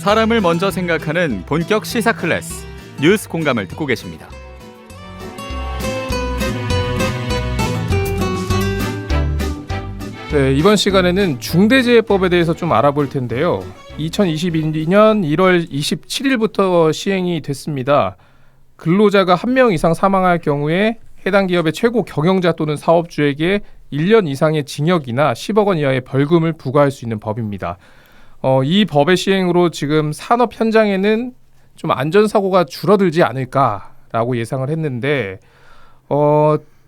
사람을 먼저 생각하는 본격 시사 클래스 뉴스 공감을 듣고 계십니다. 네, 이번 시간에는 중대재해법에 대해서 좀 알아볼 텐데요. 2022년 1월 27일부터 시행이 됐습니다. 근로자가 1명 이상 사망할 경우에 해당 기업의 최고 경영자 또는 사업주에게 1년 이상의 징역이나 10억 원 이하의 벌금을 부과할 수 있는 법입니다. 이 법의 시행으로 지금 산업 현장에는 좀 안전사고가 줄어들지 않을까라고 예상을 했는데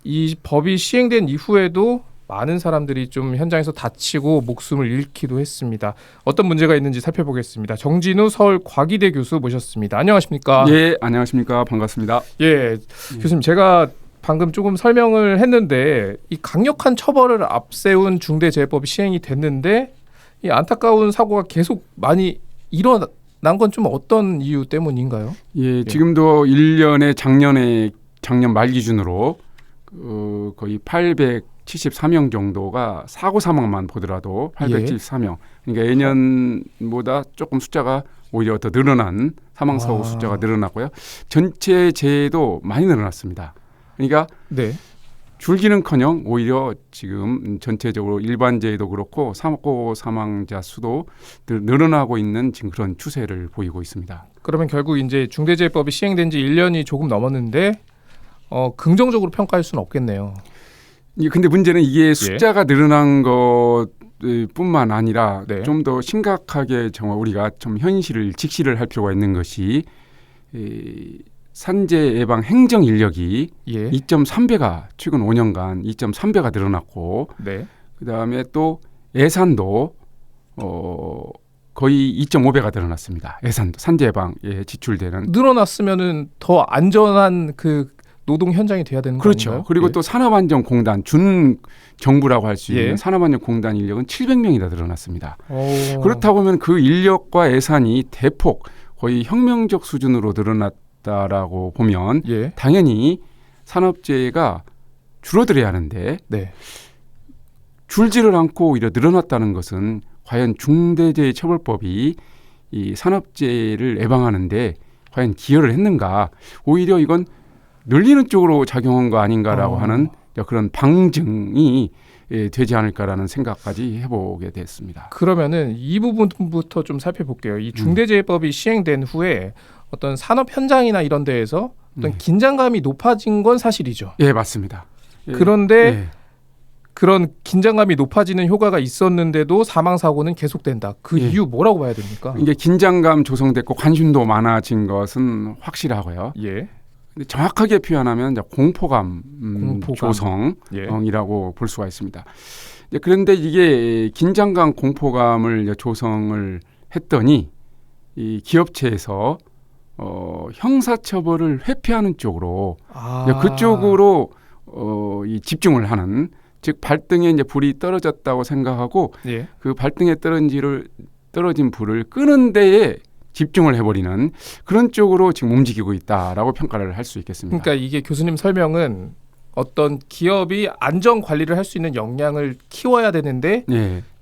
이 법이 시행된 이후에도 많은 사람들이 좀 현장에서 다치고 목숨을 잃기도 했습니다. 어떤 문제가 있는지 살펴보겠습니다. 정진우 서울 과기대 교수 모셨습니다. 안녕하십니까? 예, 안녕하십니까? 반갑습니다. 예, 교수님 제가 방금 조금 설명을 했는데 이 강력한 처벌을 앞세운 중대재해법이 시행이 됐는데 이 안타까운 사고가 계속 많이 일어난 건 좀 어떤 이유 때문인가요? 예, 지금도 1년에 작년 말 기준으로 거의 874명 정도가 사고 사망만 보더라도 874명. 그러니까 예년보다 조금 숫자가 오히려 더 늘어난 사망 사고 숫자가 늘어났고요. 전체 재해도 많이 늘어났습니다. 그러니까 네. 줄기는커녕 오히려 지금 전체적으로 일반 재해도 그렇고 사고 사망자 수도 늘어나고 있는 지금 그런 추세를 보이고 있습니다. 그러면 결국 이제 중대재해법이 시행된 지 1년이 조금 넘었는데 긍정적으로 평가할 수는 없겠네요. 근데 문제는 이게 숫자가 늘어난 것뿐만 아니라 네. 좀 더 심각하게 정말 우리가 좀 현실을 직시를 할 필요가 있는 것이 산재 예방 행정 인력이 2.3배가 최근 5년간 2.3배가 늘어났고 네. 그다음에 또 예산도 거의 2.5배가 늘어났습니다. 예산도 산재 예방에 지출되는 늘어났으면은 더 안전한 그 노동 현장이 돼야 되는 거 아닌가요? 그렇죠. 그리고 또 산업안전공단 준 정부라고 할 수 있는 산업안전공단 인력은 700명이나 늘어났습니다. 그렇다 보면 그 인력과 예산이 대폭 거의 혁명적 수준으로 늘어났다라고 보면 당연히 산업재해가 줄어들어야 하는데 줄지를 않고 오히려 늘어났다는 것은 과연 중대재해처벌법이 이 산업재해를 예방하는데 과연 기여를 했는가? 오히려 이건 늘리는 쪽으로 작용한 거 아닌가라고 하는 그런 방증이 되지 않을까라는 생각까지 해보게 됐습니다. 그러면은 이 부분부터 좀 살펴볼게요. 이 중대재해법이 시행된 후에 어떤 산업 현장이나 이런 데에서 어떤 긴장감이 높아진 건 사실이죠. 예, 맞습니다. 그런데 그런 긴장감이 높아지는 효과가 있었는데도 사망 사고는 계속된다. 그 이유 뭐라고 봐야 됩니까? 이게 긴장감 조성됐고 관심도 많아진 것은 확실하고요. 근데 정확하게 표현하면 공포감 조성이라고 볼 수가 있습니다. 그런데 이게 긴장감 공포감을 조성을 했더니 이 기업체에서 형사처벌을 회피하는 쪽으로 그쪽으로 이 집중을 하는, 즉 발등에 이제 불이 떨어졌다고 생각하고 그 발등에 떨어진 불을 끄는 데에 집중을 해버리는 그런 쪽으로 지금 움직이고 있다라고 평가를 할 수 있겠습니다. 그러니까 이게 교수님 설명은 어떤 기업이 안전 관리를 할 수 있는 역량을 키워야 되는데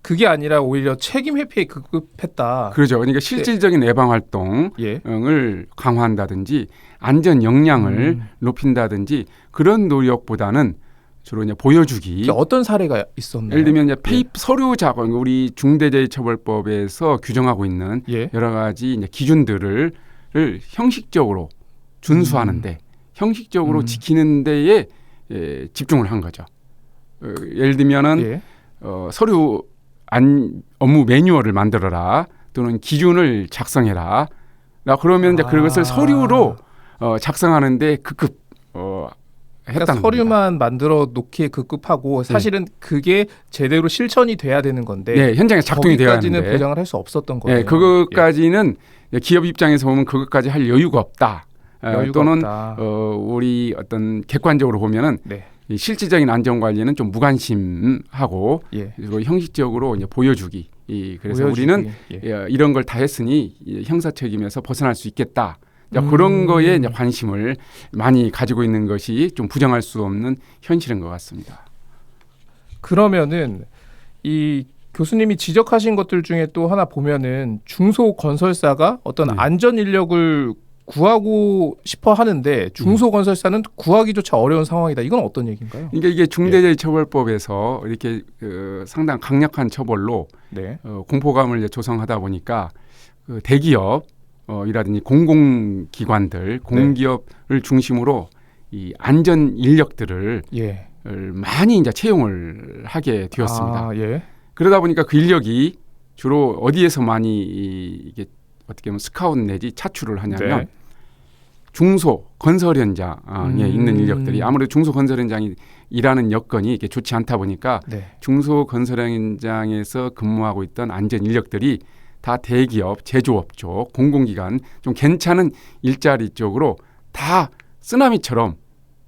그게 아니라 오히려 책임 회피에 급급했다. 그렇죠. 그러니까 실질적인 예방 활동을 강화한다든지 안전 역량을 높인다든지 그런 노력보다는 주로 이제 보여주기. 어떤 사례가 있었나요? 예를 들면 이제 서류 작업, 우리 중대재해처벌법에서 규정하고 있는 여러 가지 이제 기준들을 형식적으로 준수하는데, 형식적으로 지키는 데에 집중을 한 거죠. 예를 들면은 서류 업무 매뉴얼을 만들어라, 또는 기준을 작성해라. 그러면 이제 그것을 서류로 작성하는데 급급 그러니까 서류만 만들어 놓기에 급급하고 사실은 그게 제대로 실천이 돼야 되는 건데 현장에 작동이 돼야 하는데 거기까지는 보장을 할 수 없었던 거예요. 그것까지는 기업 입장에서 보면 그것까지 할 여유가 없다. 또는 없다. 우리 어떤 객관적으로 보면은 이 실질적인 안전 관리는 좀 무관심하고 그리고 형식적으로 이제 보여주기. 그래서 우리는 이런 걸 다 했으니 형사 책임에서 벗어날 수 있겠다. 그런 거에 이제 관심을 많이 가지고 있는 것이 좀 부정할 수 없는 현실인 것 같습니다. 그러면은 이 교수님이 지적하신 것들 중에 또 하나 보면은 중소건설사가 어떤 네. 안전 인력을 구하고 싶어 하는데 중소건설사는 구하기조차 어려운 상황이다. 이건 어떤 얘기인가요? 그러니까 이게 중대재해처벌법에서 이렇게 상당 강력한 처벌로 네. 공포감을 이제 조성하다 보니까 그 대기업 이라든지 공공기관들, 공기업을 중심으로 이 안전 인력들을 예. 많이 이제 채용을 하게 되었습니다. 아, 예. 그러다 보니까 그 인력이 주로 어디에서 많이 이게 어떻게 보면 스카웃 내지 차출을 하냐면 네. 중소 건설 현장에 있는 인력들이 아무래도 중소 건설 현장이 일하는 여건이 이렇게 좋지 않다 보니까 네. 중소 건설 현장에서 근무하고 있던 안전 인력들이 다 대기업, 제조업 쪽, 공공기관 좀 괜찮은 일자리 쪽으로 다 쓰나미처럼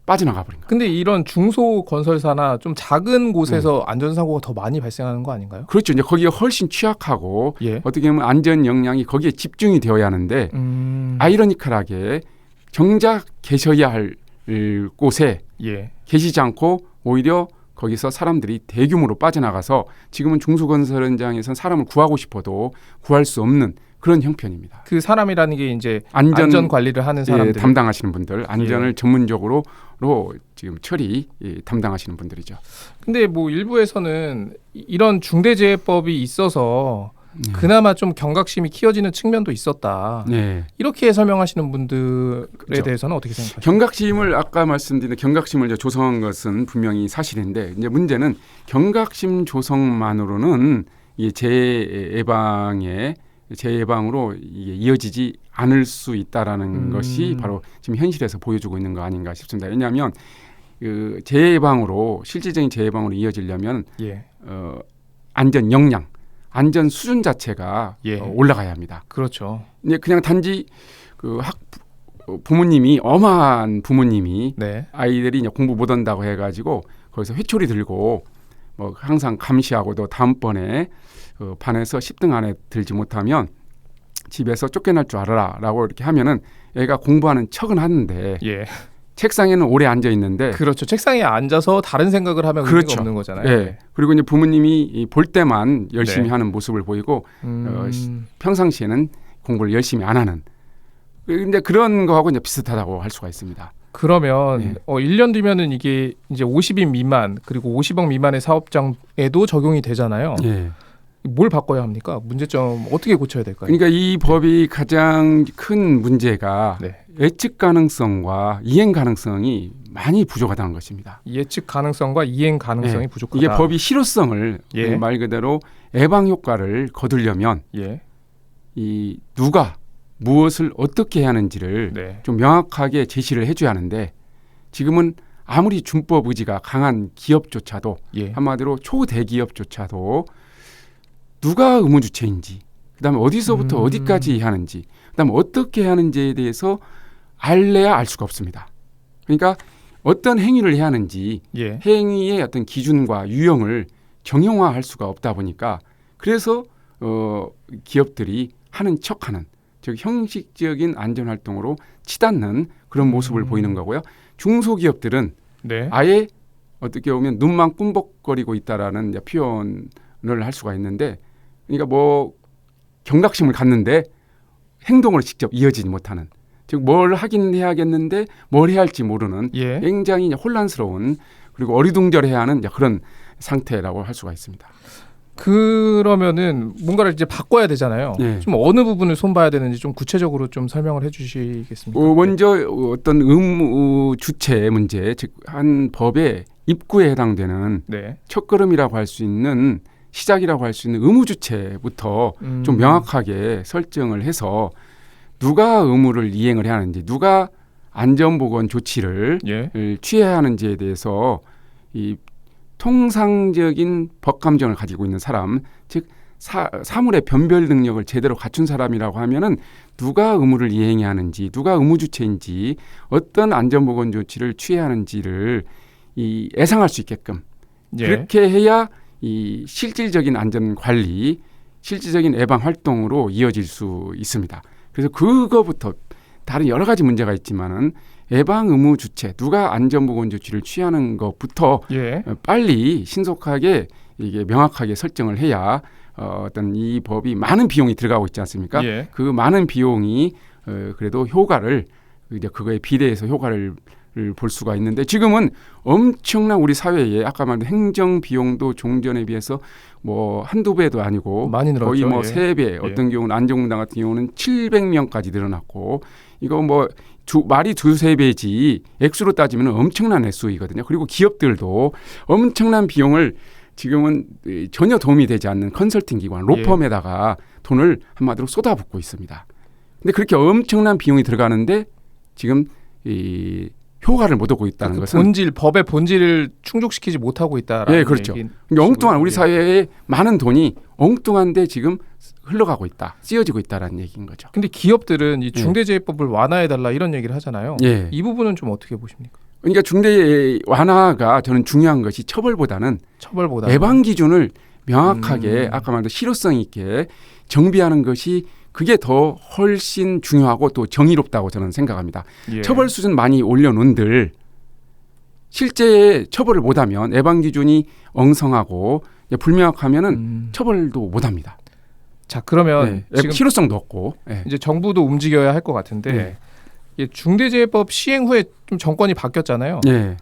빠져나가 버린 거예요. 근데 이런 중소건설사나 좀 작은 곳에서 안전사고가 더 많이 발생하는 거 아닌가요? 그렇죠. 이제 거기에 훨씬 취약하고 예. 어떻게 보면 안전 역량이 거기에 집중이 되어야 하는데 아이러니컬하게 정작 계셔야 할 곳에 예. 계시지 않고 오히려 거기서 사람들이 대규모로 빠져나가서 지금은 중소건설 현장에서는 사람을 구하고 싶어도 구할 수 없는 그런 형편입니다. 그 사람이라는 게 이제 안전 안전 관리를 하는 사람들. 담당하시는 분들, 안전을 예. 전문적으로 지금 처리 담당하시는 분들이죠. 근데 뭐 일부에서는 이런 중대재해법이 있어서 그나마 좀 경각심이 키워지는 측면도 있었다. 네. 이렇게 설명하시는 분들에 그렇죠. 대해서는 어떻게 생각하세요? 경각심을 아까 말씀드린 경각심을 이제 조성한 것은 분명히 사실인데 이제 문제는 경각심 조성만으로는 이 재해방으로 이게 이어지지 않을 수 있다라는 것이 바로 지금 현실에서 보여주고 있는 거 아닌가 싶습니다. 왜냐하면 그 재해방으로 실질적인 재해방으로 이어지려면 예. 안전 역량, 안전 수준 자체가 예. 올라가야 합니다. 그렇죠. 이제 그냥 단지 그 부모님이 엄한 부모님이 네. 아이들이 이제 공부 못한다고 해가지고 거기서 회초리 들고 뭐 항상 감시하고도 다음번에 반에서 10등 안에 들지 못하면 집에서 쫓겨날 줄 알아라라고 이렇게 하면은 애가 공부하는 척은 하는데 예. 책상에는 오래 앉아 있는데 그렇죠. 책상에 앉아서 다른 생각을 하면 그렇죠. 의미가 없는 거잖아요. 예. 그리고 이제 부모님이 볼 때만 열심히 네. 하는 모습을 보이고 평상시에는 공부를 열심히 안 하는. 근데 그런 거하고 이제 비슷하다고 할 수가 있습니다. 그러면 예. 1년 뒤면은 이게 이제 50인 미만 그리고 50억 미만의 사업장에도 적용이 되잖아요. 예. 뭘 바꿔야 합니까? 문제점 어떻게 고쳐야 될까요? 그러니까 이 법이 가장 큰 문제가 네. 예측 가능성과 이행 가능성이 많이 부족하다는 것입니다. 예측 가능성과 이행 가능성이 예. 부족하다. 이게 법이 실효성을 예. 말 그대로 예방 효과를 거두려면 예. 이 누가 무엇을 어떻게 해야 하는지를 네. 좀 명확하게 제시를 해줘야 하는데 지금은 아무리 준법 의지가 강한 기업조차도 예. 한마디로 초대기업조차도 누가 의무주체인지 그다음에 어디서부터 어디까지 해야 하는지 그다음에 어떻게 해야 하는지에 대해서 알래야 알 수가 없습니다. 그러니까 어떤 행위를 해야 하는지 예. 행위의 어떤 기준과 유형을 정형화할 수가 없다 보니까 그래서 기업들이 하는 척하는 즉 형식적인 안전활동으로 치닫는 그런 모습을 보이는 거고요. 중소기업들은 네. 아예 어떻게 보면 눈만 꿈벅거리고 있다라는 이제 표현을 할 수가 있는데 그러니까 뭐 경각심을 갖는데 행동으로 직접 이어지지 못하는 즉 뭘 하긴 해야겠는데 뭘 해야 할지 모르는 예. 굉장히 이제 혼란스러운 그리고 어리둥절해야 하는 이제 그런 상태라고 할 수가 있습니다. 그러면은 뭔가를 이제 바꿔야 되잖아요. 예. 좀 어느 부분을 손봐야 되는지 좀 구체적으로 좀 설명을 해주시겠습니까? 먼저 어떤 의무 주체 문제 즉 한 법의 입구에 해당되는 네. 첫걸음이라고 할 수 있는 시작이라고 할 수 있는 의무 주체부터 좀 명확하게 설정을 해서 누가 의무를 이행을 해야 하는지 누가 안전보건 조치를 예. 취해야 하는지에 대해서 이 통상적인 법 감정을 가지고 있는 사람 즉 사물의 변별 능력을 제대로 갖춘 사람이라고 하면은 누가 의무를 이행해야 하는지 누가 의무 주체인지 어떤 안전보건 조치를 취해야 하는지를 이 예상할 수 있게끔 예. 그렇게 해야 이 실질적인 안전 관리, 실질적인 예방 활동으로 이어질 수 있습니다. 그래서 그거부터 다른 여러 가지 문제가 있지만은 예방 의무 주체, 누가 안전보건 조치를 취하는 것부터 예. 빨리 신속하게 이게 명확하게 설정을 해야 어떤 이 법이 많은 비용이 들어가고 있지 않습니까? 예. 그 많은 비용이 그래도 효과를 이제 그거에 비례해서 효과를 볼 수가 있는데 지금은 엄청난 우리 사회에 아까 말한 행정 비용도 종전에 비해서 뭐 한두 배도 아니고 많이 늘었죠. 거의 뭐 예. 세 배 어떤 경우는 안정당 같은 경우는 700명까지 늘어났고 이거 뭐 말이 두세 배지 액수로 따지면 엄청난 액수이거든요. 그리고 기업들도 엄청난 비용을 지금은 전혀 도움이 되지 않는 컨설팅 기관 로펌에다가 돈을 한마디로 쏟아붓고 있습니다. 근데 그렇게 엄청난 비용이 들어가는데 지금 이 효과를 못 얻고 있다는 것은 법의 본질을 충족시키지 못하고 있다라는 예, 그렇죠. 엉뚱한 우리 사회에 많은 돈이 엉뚱한데 지금 흘러가고 있다, 쓰여지고 있다라는 얘기인 거죠. 근데 기업들은 이 중대재해법을 완화해달라 이런 얘기를 하잖아요. 예. 이 부분은 좀 어떻게 보십니까? 그러니까 중대 완화가 저는 중요한 것이 처벌보다는 예방 기준을 명확하게 아까 말한 실효성 있게 정비하는 것이 그게 더 훨씬 중요하고 또 정의롭다고 저는 생각합니다. 예. 처벌 수준 많이 올려놓은들 실제 처벌을 못하면 예방 기준이 엉성하고 불명확하면은 처벌도 못합니다. 자 그러면 지금 실효성도 없고 이제 정부도 움직여야 할 것 같은데 중대재해법 시행 후에 좀 정권이 바뀌었잖아요. 예,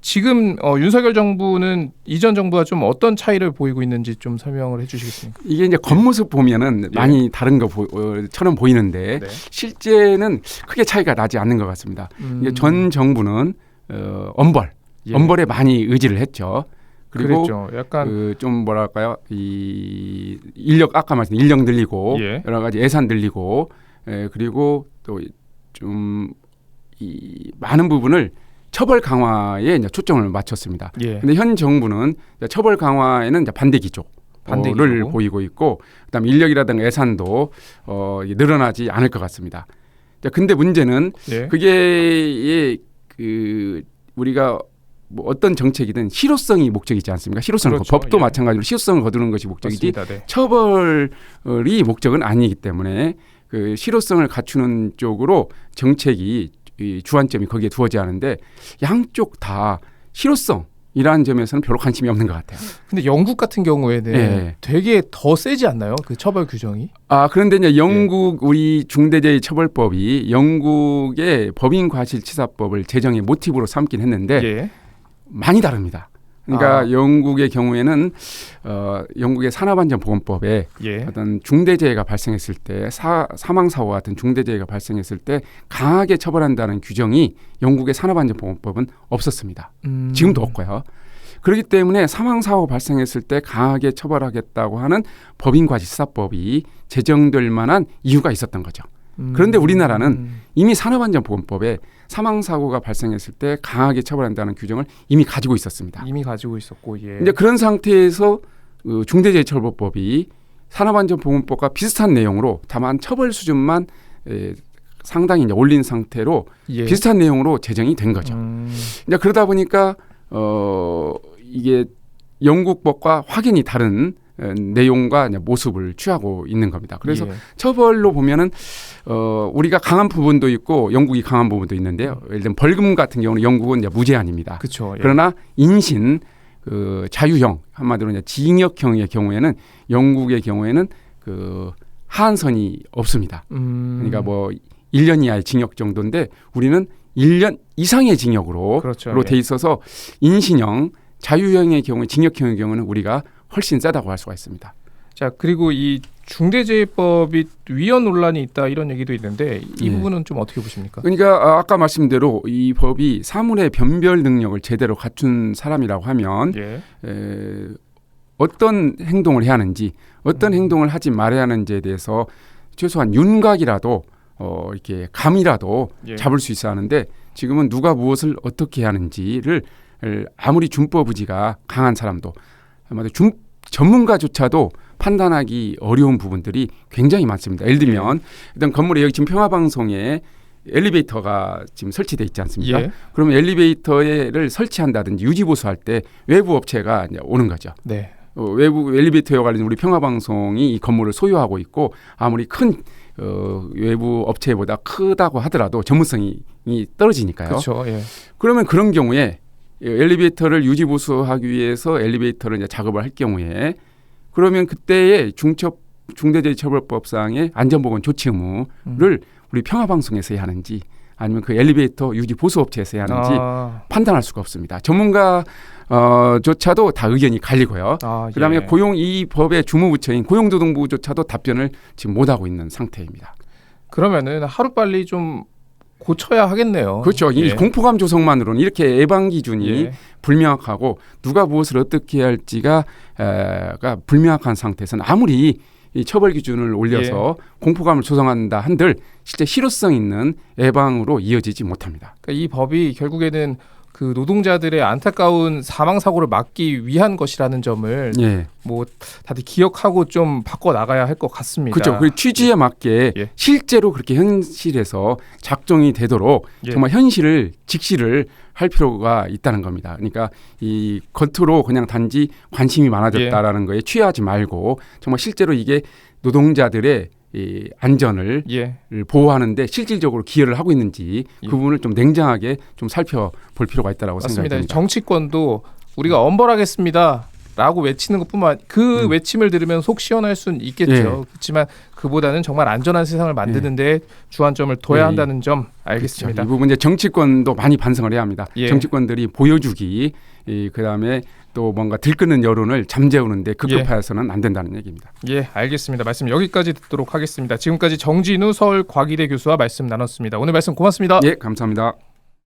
지금 윤석열 정부는 이전 정부와 좀 어떤 차이를 보이고 있는지 좀 설명을 해주시겠습니까? 이게 이제 겉모습 보면은 많이 다른 것처럼 보이는데 실제는 크게 차이가 나지 않는 것 같습니다. 이게 전 정부는 엄벌에 많이 의지를 했죠. 그리고 그랬죠. 약간 좀 뭐랄까요, 이 인력 아까 말씀 인력 늘리고 여러 가지 예산 늘리고 그리고 또 좀 이 많은 부분을 처벌 강화에 이제 초점을 맞췄습니다. 그런데 현 정부는 처벌 강화에는 이제 반대 기조를 보이고 있고, 그다음 인력이라든가 예산도 늘어나지 않을 것 같습니다. 근데 문제는 그게 우리가 뭐 어떤 정책이든 실효성이 목적이지 않습니까? 실효성은 그렇죠. 법도 마찬가지로 실효성을 거두는 것이 목적이지 처벌이 목적은 아니기 때문에 그 실효성을 갖추는 쪽으로 정책이 주안점이 거기에 두어져야 하는데 양쪽 다 실효성이라는 점에서는 별로 관심이 없는 것 같아요. 근데 영국 같은 경우에는 되게 더 세지 않나요? 그 처벌 규정이? 그런데 이제 영국 우리 중대재해처벌법이 영국의 법인과실치사법을 제정의 모티브로 삼긴 했는데 많이 다릅니다. 그러니까 영국의 경우에는 영국의 산업안전보건법에 어떤 중대재해가 발생했을 때 사망사고 같은 중대재해가 발생했을 때 강하게 처벌한다는 규정이 영국의 산업안전보건법은 없었습니다. 지금도 없고요. 그렇기 때문에 사망사고 발생했을 때 강하게 처벌하겠다고 하는 법인과실치사법이 제정될 만한 이유가 있었던 거죠. 그런데 우리나라는 이미 산업안전보건법에 사망사고가 발생했을 때 강하게 처벌한다는 규정을 이미 가지고 있었습니다. 이미 가지고 있었고, 이제 그런 상태에서 중대재해처벌법이 산업안전보건법과 비슷한 내용으로 다만 처벌 수준만 상당히 이제 올린 상태로 비슷한 내용으로 제정이 된 거죠. 이제 그러다 보니까 이게 영국법과 확연히 다른 내용과 모습을 취하고 있는 겁니다. 그래서 처벌로 보면은 우리가 강한 부분도 있고 영국이 강한 부분도 있는데요. 예를 들면 벌금 같은 경우는 영국은 이제 무제한입니다. 그쵸, 그러나 인신 자유형 한마디로 이제 징역형의 경우에는 영국의 경우에는 하한선이 없습니다. 그러니까 뭐 1년 이하의 징역 정도인데 우리는 1년 이상의 징역으로 돼 있어서 인신형 자유형의 경우, 징역형의 경우는 우리가 훨씬 세다고 할 수가 있습니다. 자, 그리고 이 중대재해법이 위헌 논란이 있다 이런 얘기도 있는데 이 부분은 좀 어떻게 보십니까? 그러니까 아까 말씀대로 이 법이 사물의 변별 능력을 제대로 갖춘 사람이라고 하면 어떤 행동을 해야 하는지 어떤 행동을 하지 말아야 하는지에 대해서 최소한 윤곽이라도 이렇게 감이라도 잡을 수 있어야 하는데 지금은 누가 무엇을 어떻게 해야 하는지를 아무리 준법 의지가 강한 사람도 아마도 전문가조차도 판단하기 어려운 부분들이 굉장히 많습니다. 예를 들면 일단 건물에 여기 지금 평화방송에 엘리베이터가 지금 설치돼 있지 않습니까? 그러면 엘리베이터를 설치한다든지 유지보수할 때 외부 업체가 이제 오는 거죠. 외부 엘리베이터에 관련 우리 평화방송이 이 건물을 소유하고 있고 아무리 큰 외부 업체보다 크다고 하더라도 전문성이 떨어지니까요. 그렇죠. 그러면 그런 경우에 엘리베이터를 유지 보수하기 위해서 엘리베이터를 이제 작업을 할 경우에 그러면 그때의 중대재해처벌법상의 안전보건 조치 의무를 우리 평화방송에서 해야 하는지 아니면 그 엘리베이터 유지 보수업체에서 해야 하는지 판단할 수가 없습니다. 전문가 조차도 다 의견이 갈리고요. 그다음에 고용 이 법의 주무부처인 고용노동부조차도 답변을 지금 못하고 있는 상태입니다. 그러면은 하루빨리 좀 고쳐야 하겠네요. 그렇죠. 이 공포감 조성만으로는 이렇게 예방 기준이 예. 불명확하고 누가 무엇을 어떻게 해야 할지가 불명확한 상태에서는 아무리 이 처벌 기준을 올려서 공포감을 조성한다 한들 실제 실효성 있는 예방으로 이어지지 못합니다. 그러니까 이 법이 결국에는 그 노동자들의 안타까운 사망 사고를 막기 위한 것이라는 점을 뭐 다들 기억하고 좀 바꿔 나가야 할 것 같습니다. 그렇죠. 그 취지에 맞게 실제로 그렇게 현실에서 작동이 되도록 정말 현실을 직시를 할 필요가 있다는 겁니다. 그러니까 이 겉으로 그냥 단지 관심이 많아졌다라는 거에 취하지 말고 정말 실제로 이게 노동자들의 이 안전을 보호하는데 실질적으로 기여를 하고 있는지 그 부분을 좀 냉정하게 좀 살펴볼 필요가 있다고 생각합니다. 정치권도 우리가 엄벌하겠습니다라고 외치는 것뿐만 외침을 들으면 속 시원할 수는 있겠죠. 그렇지만 그보다는 정말 안전한 세상을 만드는 데 주안점을 둬야 한다는 점 알겠습니다. 그렇죠. 이 부분 이제 정치권도 많이 반성을 해야 합니다. 정치권들이 보여주기 그다음에 또 뭔가 들끓는 여론을 잠재우는데 급급해서는 안 된다는 얘기입니다. 알겠습니다. 말씀 여기까지 듣도록 하겠습니다. 지금까지 정진우 서울과기대 교수와 말씀 나눴습니다. 오늘 말씀 고맙습니다. 감사합니다.